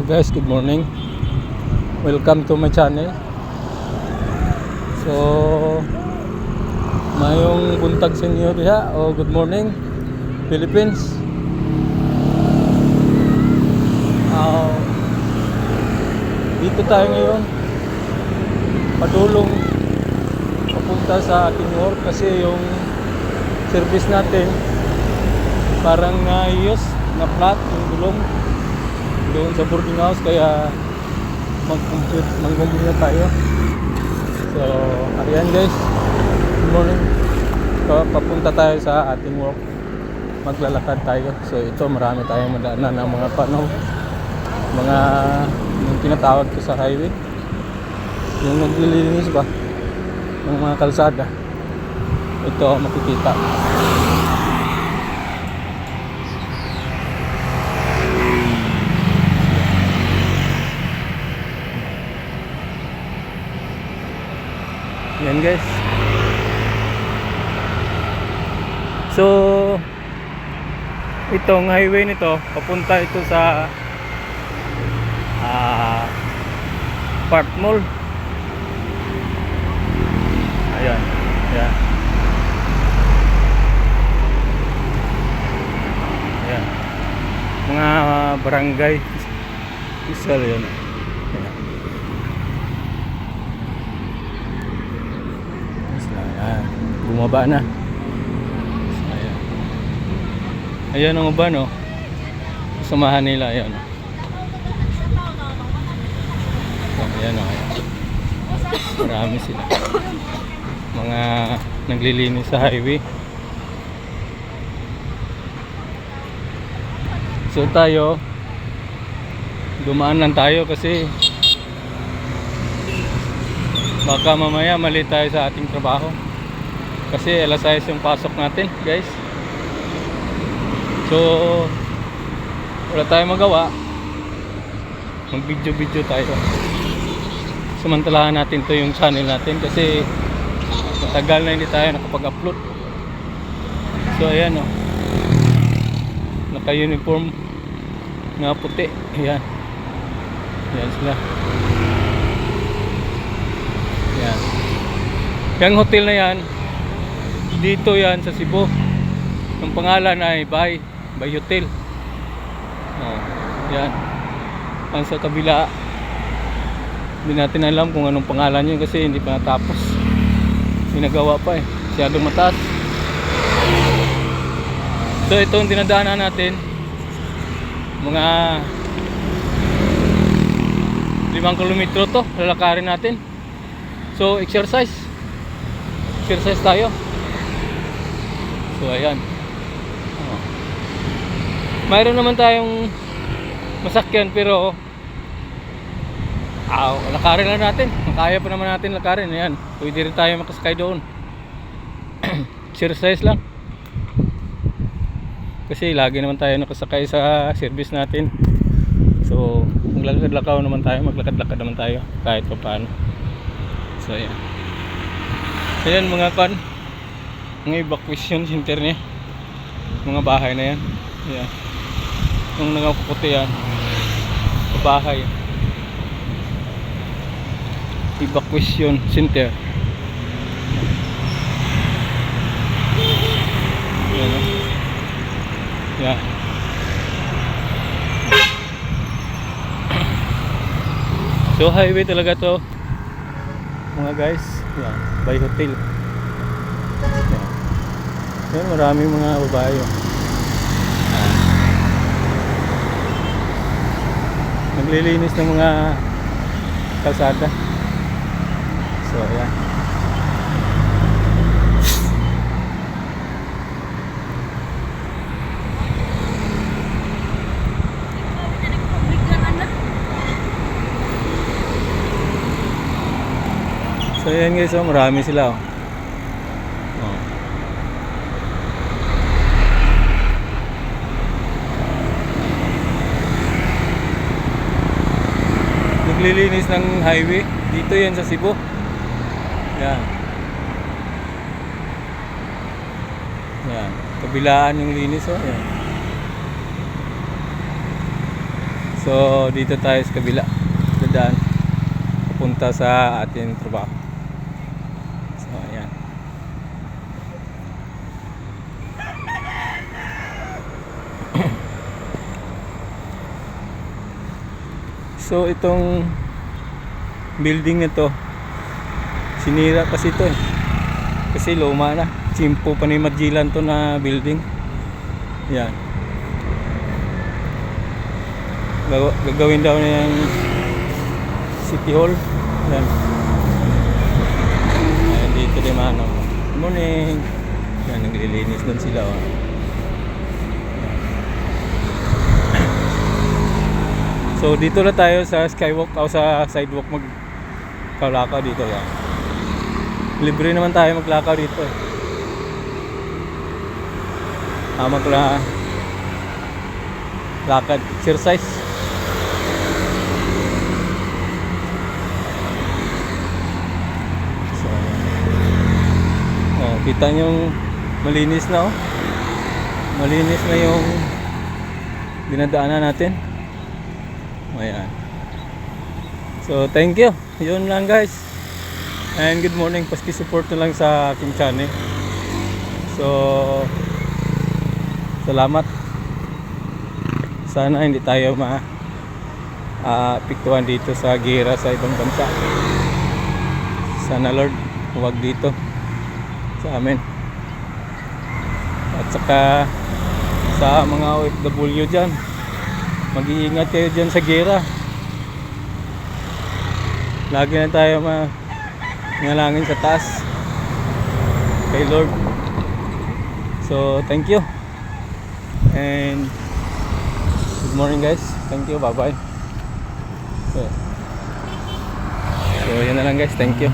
Guys, good morning. Welcome to my channel. So, mayong buntag sa inyo diha o good morning Philippines. Dito tayo ngayon. Padulong papunta sa ating work kasi yung service natin parang naayos na flat yung gulong doon sa boarding house, kaya mag-compute na tayo. So ayan guys, good morning. So, papunta tayo sa ating work, maglalakad tayo. So ito, marami tayong madaanan ng mga mga yung tinatawag ko sa highway, yung naglilinis ba ng mga kalsada. Ito makikita. Yan guys. So itong highway nito, papunta ito sa Park Mall. Ayan. Ayan. Ayan. Mga barangay isal yun. Ayan. Ayan. Bumaba na. Ayan. Ayan ang uban, no? Samahan nila. Ayan. Ayan, o. Marami sila. Mga naglilinis sa highway. So tayo, dumaan lang tayo kasi baka mamaya mali tayo sa ating trabaho. Kasi alas 6 yung pasok natin, guys. So wala tayong magawa, mag video tayo. Samantalahan natin to yung channel natin kasi matagal na hindi tayo nakapag-upload. So ayan, o, naka-uniform na puti. Ayan. Ayan sila. Ayan. Yung hotel na yan, dito yan sa Cebu. Ang pangalan ay Bay Hotel. Yan. Ang sa kabila, hindi natin alam kung anong pangalan yun kasi hindi pa natapos. Ginagawa pa eh. Masyadong mataas. So ito yung dinadaanan natin. Mga 5 kilometro to, lalakarin natin. So exercise tayo. So ayan. Mayroon naman tayong masakyan pero lakarin lang natin. Kaya pa naman natin lakarin. Ayan, pwede rin tayo makasakay doon. Exercise lang. Kasi lagi naman tayo nakasakay sa service natin. So maglakad-lakaw naman tayo, maglakad-lakad naman tayo kahit pa paano. So ayan. Ayan mga mga evacuation center niya, mga bahay na yan. Ayan. Yung nakaputi yan, bahay, evacuation center. Ayan, o. Ayan. So highway talaga to mga guys. Ayan, Bay Hotel. Ayan, maraming mga babae, o. Naglilinis ng mga kalsada. So ayan. So ayan guys, oh, marami sila, oh. Naglilinis ng highway dito yan sa Cebu. Yan. Yan. Kabilaan yung linis, oh. Yan. So So dito tayo sa kabila, dadaan papunta sa ating trabaho. So ayan. So itong building na to, sinira kasi ito eh. Kasi luma na. Chimpo pa ni Magellan to na building. Yan. Gagawin daw na yung City Hall. Yan. Ayan, dito din manong. Good morning. Yan, naglilinis dun sila. Oh. So dito na tayo sa skywalk o sa sidewalk magkalakaw dito. Yan. Libre naman tayo maglakaw dito eh. Lakad, exercise. So, oh, kita nyo malinis na oh. Malinis na yung dinadaanan natin. Ayan. So thank you. Yun lang guys. And good morning. Paki-support na lang sa aking channel. So salamat. Sana hindi tayo piktuhan dito sa gera sa ibang bansa. Sana Lord, huwag dito sa amin. At saka sa mga OFW dyan, mag-iingat kayo dyan sa gera. Lagi na tayo manalangin sa taas kay Lord. So thank you and good morning guys. Thank you, bye bye. So yun na lang guys, thank you.